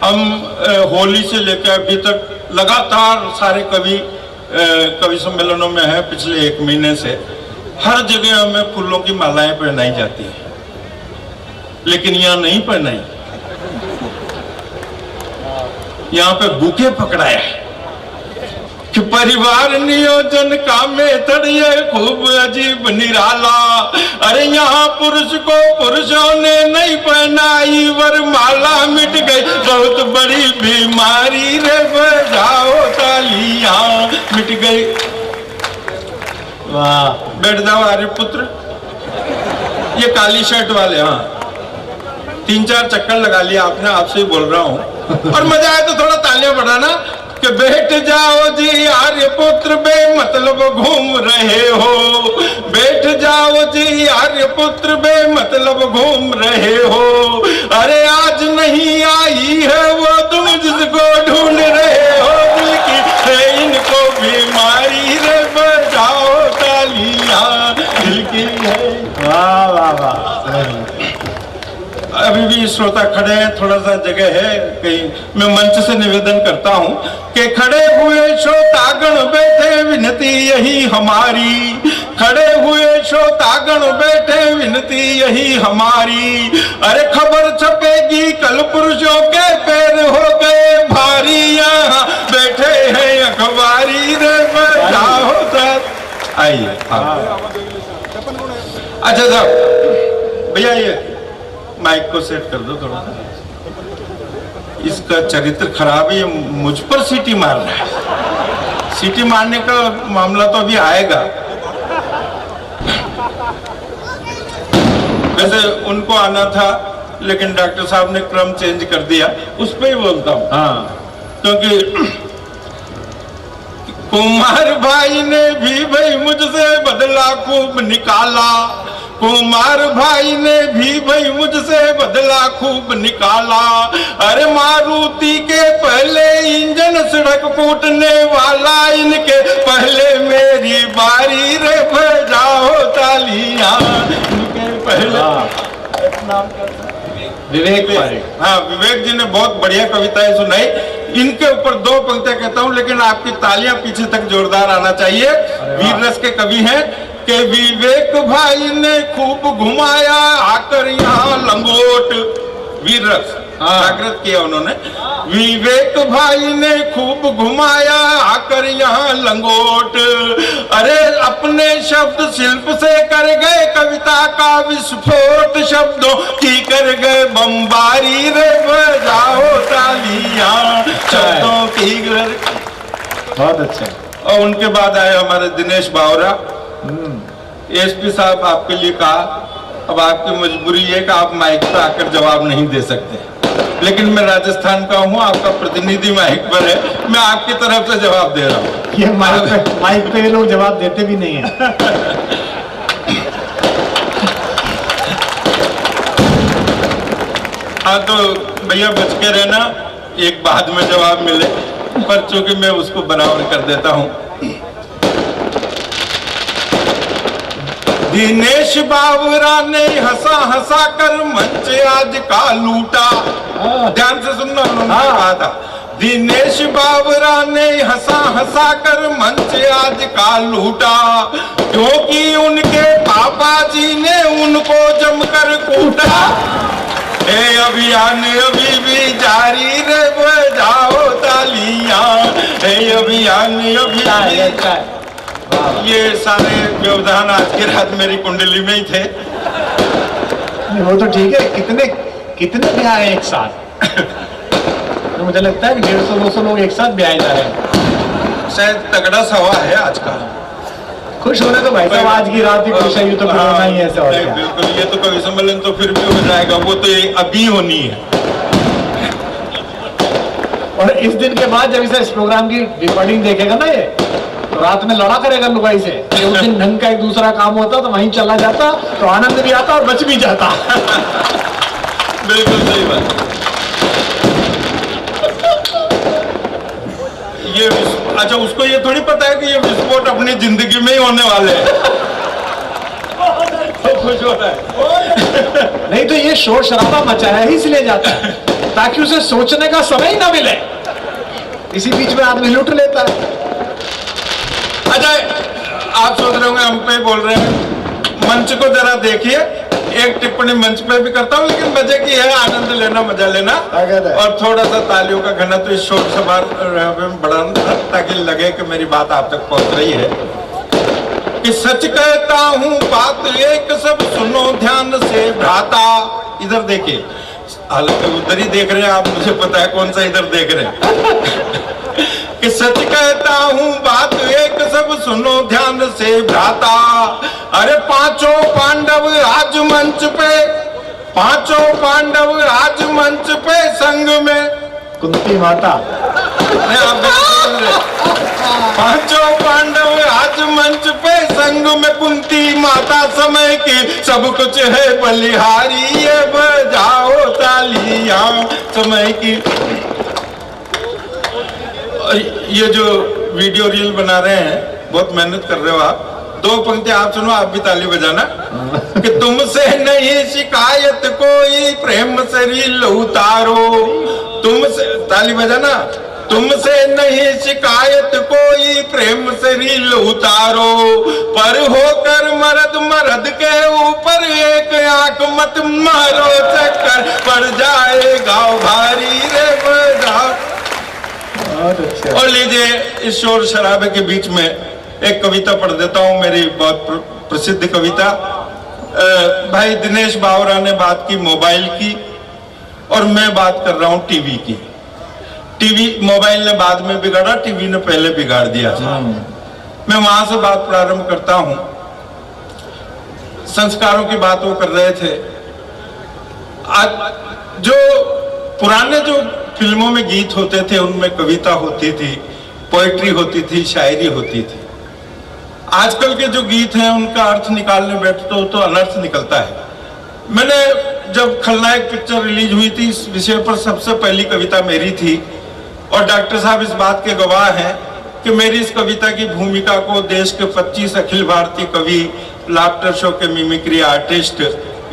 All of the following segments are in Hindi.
हम होली से लेकर अभी तक लगातार सारे कवि सम्मेलनों में है। पिछले 1 महीने से हर जगह हमें फूलों की मालाएं पहनाई जाती है, लेकिन यहाँ नहीं पहनाई। यहाँ पे बुके पकड़ाया है कि परिवार नियोजन का मेथड ये खूब अजीब निराला। अरे यहाँ पुरुष को पुरुषों ने नहीं पहनाई वरमाला, मिट गई बहुत बड़ी बीमारी रे, बजाओ तालियां, मिट गई। वाह, बैठ जाओ आर्य पुत्र। ये काली शर्ट वाले, हाँ 3-4 चक्कर लगा लिया आपने, आपसे ही बोल रहा हूँ। और मजा आए तो थोड़ा तालियां बढ़ाना कि बैठ जाओ जी आर्य पुत्र बेमतलब घूम रहे हो, बैठ जाओ जी आर्य पुत्र बेमतलब घूम रहे हो। अरे आज नहीं आई है वो तुम जिसको ढूंढ रहे हो, दिल की है इनको बीमारी रे, बजाओ तालियां, दिल की है। वाह वाह वाह। अभी भी श्रोता खड़े हैं, थोड़ा सा जगह है कहीं, मैं मंच से निवेदन करता हूं कि खड़े हुए श्रोतागण बैठे विनती यही हमारी, खड़े हुए श्रोतागण बैठे विनती यही हमारी। अरे खबर छपेगी कल पुरुषों के पैर हो गए भारी, यहाँ बैठे हैं अखबारी रे, बजाओ सर। आइए अच्छा साहब, भैया ये माइक को सेट कर दो थोड़ा, इसका चरित्र खराब है, ये मुझ पर सीटी मार रहा है। सीटी मारने का मामला तो अभी आएगा। वैसे उनको आना था, लेकिन डॉक्टर साहब ने क्रम चेंज कर दिया, उस पर ही बोलता हूँ। हाँ, क्योंकि कुमार भाई ने भी भाई मुझसे बदला खूब निकाला, कुमार भाई ने भी भाई मुझसे बदला खूब निकाला। अरे मारुति के पहले इंजन सड़क कूटने वाला, इनके पहले मेरी बारी रे, बजाओ तालियां, इनके पहले। विवेक पारेख, हाँ विवेक जी ने बहुत बढ़िया कविताएं सुनाई। इनके ऊपर 2 पंक्तियां कहता हूं, लेकिन आपकी तालियां पीछे तक जोरदार आना चाहिए। वीर रस के कवि हैं कि विवेक भाई ने खूब घुमाया आकर यहाँ लंगोट। वीर रस जागृत किया उन्होंने। विवेक भाई ने खूब घुमाया आकर यहाँ लंगोट। अरे अपने शब्द शिल्प से कर गए कविता का विस्फोट, शब्दों की कर गए बम्बारी रे, बजाओ तालियां, शब्दों की। बहुत अच्छा। और उनके बाद आए हमारे दिनेश बावरा। एसपी साहब आपके लिए कहा, अब आपकी मजबूरी है कि आप माइक पर आकर जवाब नहीं दे सकते, लेकिन मैं राजस्थान का हूं, आपका प्रतिनिधि माइक पर है, मैं आपकी तरफ से जवाब दे रहा हूं। ये माइक पे ये लोग जवाब देते भी नहीं है। हाँ तो भैया बच के रहना, एक बाद में जवाब मिले, पर चूंकि मैं उसको बराबर कर देता हूं। दिनेश बावरा ने हंसा हंसा कर मंच आज का लूटा। ध्यान से सुनना, उन्होंने कहा था दिनेश बावरा ने हंसा हंसा कर मंच आज का लूटा, क्योंकि उनके पापा जी ने उनको जमकर कूटा। ए अभियान अभी भी जारी रे, बजाओ तालियां, ए अभियान अभी भी। ये सारे व्यवधान आज की रात मेरी कुंडली में ही थे। वो तो ठीक है, कितने ब्याह हैं एक साथ? तो मुझे लगता है 150-200 लोग एक साथ ब्याह जा रहे हैं। शायद तगड़ा सवा है आज का। खुश होने तो भाई साहब आज की रात ही खुश है, ये तो होना ही ऐसे और क्या। बिल्कुल, ये तो कवि सम्मेलन तो फिर भी हो जाएगा, वो तो अभी होनी है। और इस दिन के बाद जब इस प्रोग्राम की रिकॉर्डिंग देखेगा ना, ये तो रात में लड़ा करेगा लुगाई से। ये उस दिन ढंग का एक दूसरा काम होता तो वहीं चला जाता, तो आनंद भी आता और बच भी जाता। बिल्कुल सही बात। ये अच्छा, उसको ये थोड़ी पता है कि ये विस्फोट अपनी जिंदगी में ही होने वाले हैं। खुश होता है। नहीं तो ये शोर शराबा मचाया ही इसलिए जाता है। ताकि उसे सोचने का समय ही ना मिले। इसी बीच में आदमी लूट लेता है। अच्छा, आप सोच रहे होंगे हम पे बोल रहे हैं, मंच को जरा देखिए। एक टिप्पणी मंच पे भी करता हूँ, लेकिन मजे की है, आनंद लेना, मजा लेना, और थोड़ा सा तालियों का घनत्व इस शोर समारोह में बढ़ाना, ताकि लगे कि मेरी बात आप तक पहुंच रही है। कि सच कहता हूँ बात एक, सब सुनो ध्यान से भ्राता। इधर देखिए, हालांकि उधर ही देख रहे हैं आप, मुझे पता है कौन सा इधर देख रहे हैं। कि सच कहता हूँ बात एक, सब सुनो ध्यान से भ्राता। अरे पांचों पांडव आज मंच पे, पांचों पांडव आज मंच पे, संग में कुंती माता। पांचों पांडव आज मंच पे, संग में कुंती माता। समय की सब कुछ है बलिहारी, ये बजाओ तालियां समय की। ये जो वीडियो रील बना रहे हैं, बहुत मेहनत कर रहे हो आप। दो पंक्ति आप सुनो, आप भी ताली बजाना। कि तुमसे नहीं शिकायत कोई, प्रेम से रील उतारो। तुमसे, ताली बजाना। तुमसे नहीं शिकायत कोई, प्रेम से रील उतारो। पर होकर मर्द मर्द के ऊपर एक आंख मत मारो, चक्कर पड़ जाएगा भारी रे बजाओ। और लीजिए, इस शोर शराबे के बीच में एक कविता पढ़ देता हूं, मेरी बहुत प्रसिद्ध कविता। भाई दिनेश बावरा ने बात की मोबाइल की, और मैं बात कर रहा हूं टीवी की। टीवी, मोबाइल ने बाद में बिगाड़ा, टीवी ने पहले बिगाड़ दिया था। मैं वहां से बात प्रारंभ करता हूं। संस्कारों की बात वो कर रहे थे। आज जो पुराने जो फिल्मों में गीत होते थे, उनमें कविता होती थी, पोएट्री होती थी, शायरी होती थी। आजकल के जो गीत हैं, उनका अर्थ निकालने बैठते हो तो अनर्थ निकलता है। मैंने जब खलनायक पिक्चर रिलीज हुई थी, इस विषय पर सबसे पहली कविता मेरी थी, और डॉक्टर साहब इस बात के गवाह हैं कि मेरी इस कविता की भूमिका को देश के 25 अखिल भारतीय कवि, लाफ्टर शो के मिमिक्री आर्टिस्ट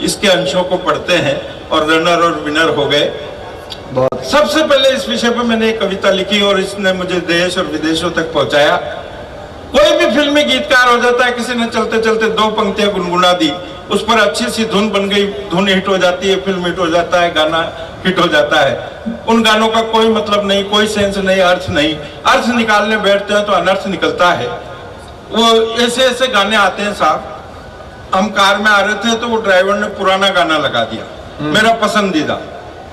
इसके अंशों को पढ़ते हैं, और रनर और विनर हो गए। सबसे पहले इस विषय पर मैंने एक कविता लिखी, और इसने मुझे देश और विदेशों तक पहुंचाया। कोई भी फिल्मी गीतकार हो जाता है, किसी ने चलते चलते दो पंक्तियां गुनगुना दी, उस पर अच्छी सी धुन बन गई, धुन हिट हो जाती है, फिल्म हिट हो जाता है, गाना हिट हो जाता है। उन गानों का कोई मतलब नहीं, कोई सेंस नहीं, अर्थ नहीं। अर्थ निकालने बैठते हैं तो अनर्थ निकलता है। वो ऐसे ऐसे गाने आते हैं साहब। हम कार में आ रहे थे तो वो ड्राइवर ने पुराना गाना लगा दिया, मेरा पसंदीदा।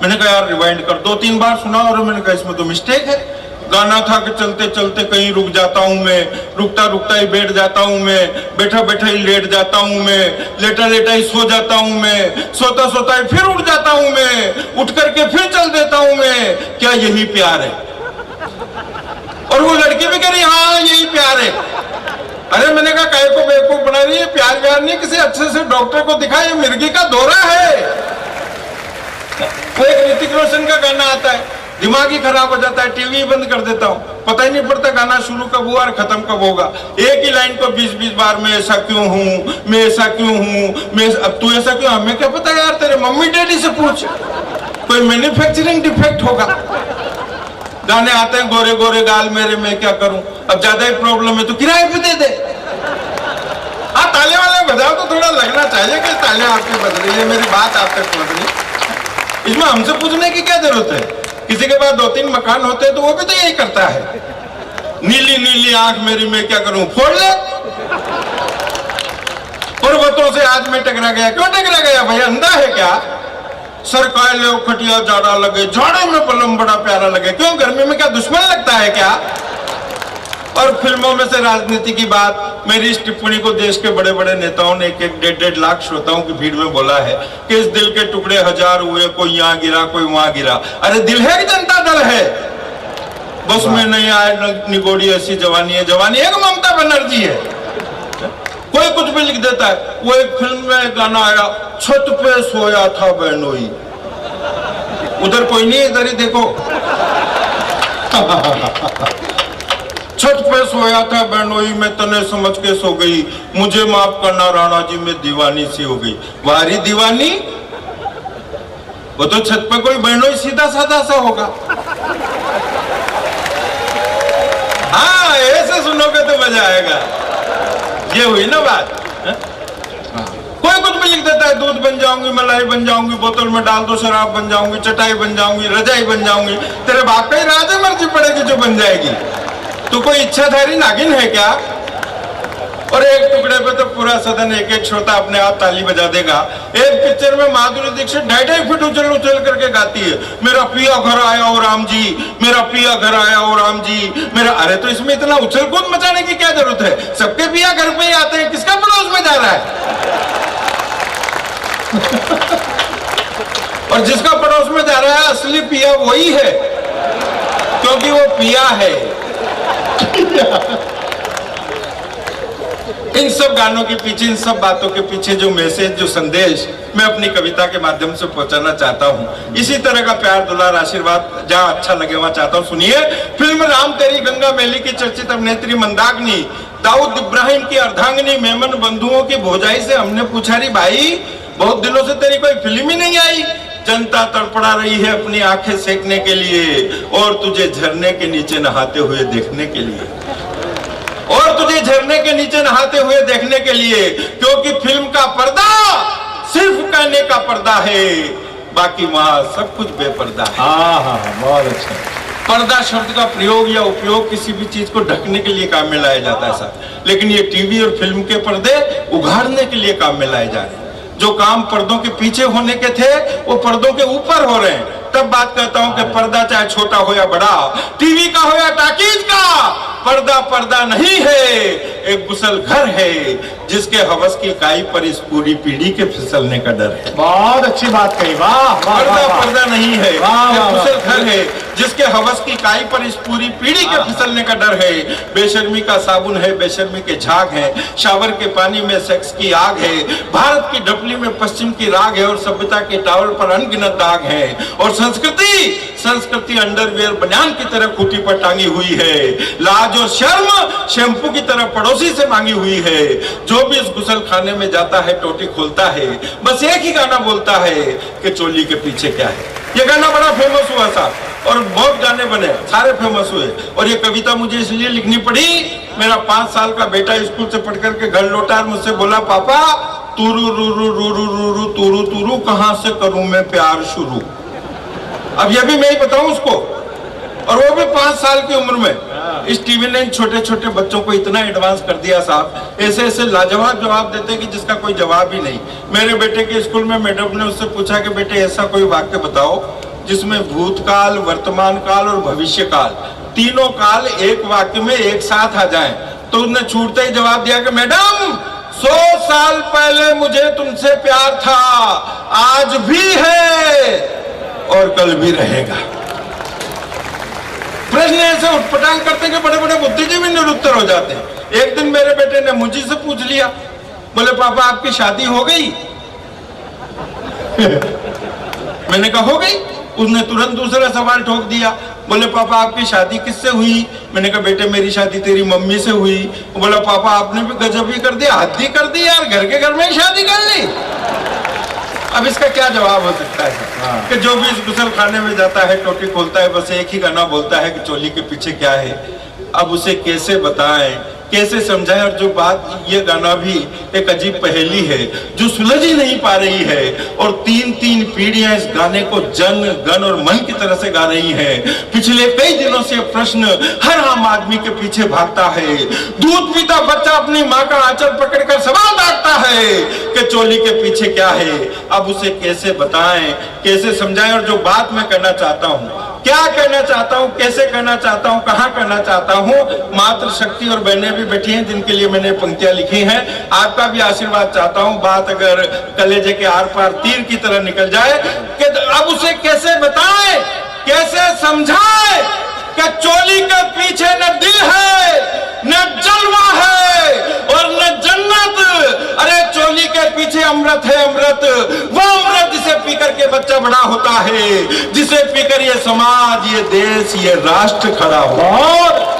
मैंने कहा यार रिवाइंड कर, 2-3 बार सुना, और मैंने कहा इसमें तो मिस्टेक है। गाना था कि चलते चलते कहीं रुक जाता हूँ मैं, रुकता रुकता ही बैठ जाता हूँ मैं, बैठा बैठा ही लेट जाता हूँ मैं, लेटा लेटा ही सो जाता हूँ मैं, सोता सोता ही फिर उठ जाता हूँ मैं, उठ करके फिर चल देता हूँ मैं। क्या यही प्यार है? और वो लड़की भी कह रही हाँ यही प्यार है। अरे मैंने कहा काय को बेवकूफ बना रही है, प्यार व्यार नहीं, किसी अच्छे से डॉक्टर को दिखा, ये मिर्गी का दौरा है। वो एक ऋतिक रोशन का गाना आता है, दिमाग ही खराब हो जाता है, टीवी बंद कर देता हूँ, पता ही नहीं पड़ता गाना शुरू कब हुआ और खत्म कब होगा। एक ही लाइन को 20-20 बार, मैं ऐसा क्यों हूँ, मैं ऐसा क्यों हूँ, मैं अब तू ऐसा क्यों, हमें क्या पता यार, तेरे मम्मी डैडी से पूछ, कोई मैन्युफैक्चरिंग डिफेक्ट होगा। गाने आते हैं गोरे गोरे गाल मेरे, मैं क्या करूं, अब ज्यादा ही प्रॉब्लम है तो किराए पे दे दे। हाँ ताले वाले बजाओ तो थोड़ा लगना चाहिए कि ताले आपकी बज रही है, मेरी बात आप तक पहुंच रही। इसमें हमसे पूछने की क्या जरूरत है? किसी के पास 2-3 मकान होते हैं तो वो भी तो यही करता है, नीली नीली आंख मेरी, मैं क्या करूं, फोड़ ले। पर्वतों से आज मैं टकरा गया, क्यों टकरा गया भाई, अंधा है क्या? सर काले खटिया जाड़ा लगे, जाड़े में बलम बड़ा प्यारा लगे, क्यों गर्मी में क्या दुश्मन लगता है क्या? और फिल्मों में से राजनीति की बात, मेरी इस टिप्पणी को देश के बड़े बड़े नेताओं ने 1-1.5 लाख श्रोताओं की भीड़ में बोला है कि इस दिल के टुकड़े 1000 हुए, कोई यहाँ गिरा कोई वहां गिरा। अरे दिल है कि जनता दल है? बस में नहीं आए निगोड़ी ऐसी जवानी है, जवानी है कि ममता बनर्जी है? कोई कुछ भी लिख देता है। वो एक फिल्म में गाना आया, छत पे सोया था बहनोई, उधर कोई नहीं, इधर ही देखो। छत पे सोया था बहनोई, मैं तने समझ के सो गई, मुझे माफ करना राणा जी, मैं दीवानी सी हो गई। वारी दीवानी, वो तो छत पे कोई बहनोई सीधा साधा सा होगा। हाँ, ऐसे सुनोगे तो मजा आएगा। ये हुई ना बात। कोई कुछ भी लिख देता है, दूध बन जाऊंगी, मलाई बन जाऊंगी, बोतल में डाल दो शराब बन जाऊंगी, चटाई बन जाऊंगी, रजाई बन जाऊंगी। तेरे बाप का ही राज मर्जी पड़ेगी जो बन जाएगी। तू कोई इच्छाधारी नागिन है क्या? और एक टुकड़े पे तो पूरा सदन एक एक श्रोता अपने आप ताली बजा देगा। एक पिक्चर में माधुरी दीक्षित 2.5 फीट उछल उछल करके गाती है, मेरा पिया घर आया ओ राम जी, मेरा पिया घर आया ओ राम जी मेरा। अरे तो इसमें इतना उछल कूद मचाने की क्या जरूरत है? सबके पिया घर पे ही आते हैं, किसका पड़ोस में जा रहा है? और जिसका पड़ोस में जा रहा है असली पिया वही है, क्योंकि वो पिया है। इन सब गानों के पीछे, इन सब बातों के पीछे जो मैसेज, जो संदेश मैं अपनी कविता के माध्यम से पहुंचाना चाहता हूं, इसी तरह का प्यार दुलार आशीर्वाद जहां अच्छा लगे वहां चाहता हूं। सुनिए, फिल्म राम तेरी गंगा मैली की चर्चित अभिनेत्री मंदाकिनी, दाऊद इब्राहिम की अर्धांगिनी, मेमन बंधुओं की भौजाई से हमने पूछा, री भाई बहुत दिनों से तेरी कोई फिल्म ही नहीं आई। जनता तड़पड़ा रही है अपनी आंखें सेकने के लिए और तुझे झरने के नीचे नहाते हुए देखने के लिए, और तुझे झरने के नीचे नहाते हुए देखने के लिए, क्योंकि फिल्म का पर्दा सिर्फ कहने का पर्दा है, बाकी वहां सब कुछ बेपर्दा है। हाँ, बहुत अच्छा। पर्दा शब्द का प्रयोग या उपयोग किसी भी चीज को ढकने के लिए काम में लाया जाता है साहब, लेकिन ये टीवी और फिल्म के पर्दे उघाड़ने के लिए काम में लाए जा रहे हैं। जो काम पर्दों के पीछे होने के थे वो पर्दों के ऊपर हो रहे हैं। तब बात कहता हूं कि पर्दा चाहे छोटा हो या बड़ा, टीवी का हो या टाकीज का, पर्दा पर्दा नहीं है, एक गुसल घर है जिसके हवस की काई पर इस पूरी पीढ़ी के फिसलने का डर है। बहुत अच्छी बात कही, वाह। पर्दा पर्दा नहीं है, एक गुसल घर है जिसके हवस की काई पर इस पूरी पीढ़ी के फिसलने का डर है। बेशर्मी का साबुन है, बेशर्मी के झाग है, शावर के पानी में सेक्स की आग है, भारत की ढपली में पश्चिम की राग है, और सभ्यता के टावल पर अनगिनत दाग है, और संस्कृति अंडरवियर बनियान की तरह खूंटी पर टांगी हुई है। लाज और शर्म शैम्पू की तरह पड़ोसी से मांगी हुई है। जो भी इस गुसल खाने में जाता है टोटी खोलता है, बस एक ही गाना बोलता है कि चोली के पीछे क्या है। ये गाना बड़ा फेमस हुआ था और बहुत गाने बने, सारे फेमस हुए। और ये कविता मुझे इसलिए लिखनी पड़ी, मेरा 5 साल का बेटा स्कूल से पढ़ करके घर लौटा और मुझसे बोला, पापा तुरु रू रू रू रू रू रू तुरु तुरु कहां से करूं मैं प्यार शुरू। अब ये भी मैं ही बताऊं उसको, और वो भी 5 साल की उम्र में। इस टीवी ने छोटे छोटे बच्चों को इतना एडवांस कर दिया साहब, ऐसे ऐसे लाजवाब जवाब देते हैं कि जिसका कोई जवाब ही नहीं। मेरे बेटे के स्कूल में मैडम ने उससे पूछा कि बेटे ऐसा कोई वाक्य बताओ जिसमें भूतकाल, वर्तमान काल और भविष्य काल, तीनों काल एक वाक्य में एक साथ आ जाएं। तो उसने छूटते ही जवाब दिया कि मैडम 100 साल पहले मुझे तुमसे प्यार था, आज भी है और कल भी रहेगा। प्रश्न ऐसे उठपटांग करते कि बड़े बड़े बुद्धिजीवी निरुत्तर हो जाते हैं। एक दिन मेरे बेटे ने मुझे से पूछ लिया, बोले पापा आपकी शादी हो गई? मैंने कहा हो गई। उसने तुरंत दूसरा सवाल ठोक दिया, बोले पापा आपकी शादी किससे हुई? मैंने कहा बेटे मेरी शादी तेरी मम्मी से हुई। बोला पापा आपने भी गजब ही कर दिया, हद ही कर दी यार, घर के घर में ही शादी कर ली। अब इसका क्या जवाब हो सकता है कि जो भी इस गुसल खाने में जाता है टोटी खोलता है, बस एक ही गाना बोलता है कि चोली के पीछे क्या है। अब उसे कैसे बताएं, कैसे समझाएं? और जो बात, ये गाना भी एक अजीब पहेली है जो सुलझ ही नहीं पा रही है। और 3 पीढ़ियां इस गाने को जन गण और मन की तरह से गा रही हैं। पिछले कई दिनों से प्रश्न हर आम आदमी के पीछे भागता है। दूध पीता बच्चा अपनी माँ का आंचल पकड़कर सवाल दागता है कि चोली के पीछे क्या है। अब उसे कैसे बताएं, कैसे समझाएं? और जो बात मैं कहना चाहता हूँ, क्या कहना चाहता हूँ, कैसे कहना चाहता हूँ, कहाँ कहना चाहता हूँ, मात्र शक्ति और बहनें भी बैठी हैं जिनके लिए मैंने पंक्तियां लिखी हैं। आपका भी आशीर्वाद चाहता हूँ। बात अगर कलेजे के आर पार तीर की तरह निकल जाए कि अब उसे कैसे बताएं, कैसे समझाएं कि चोली के पीछे न दिल है, न जलवा है और न जन्नत। अरे चोली के पीछे अमृत है, अमृत, वो अमृत जिसे पीकर के बच्चा बड़ा होता है, जिसे पीकर ये समाज, ये देश, ये राष्ट्र खड़ा हो।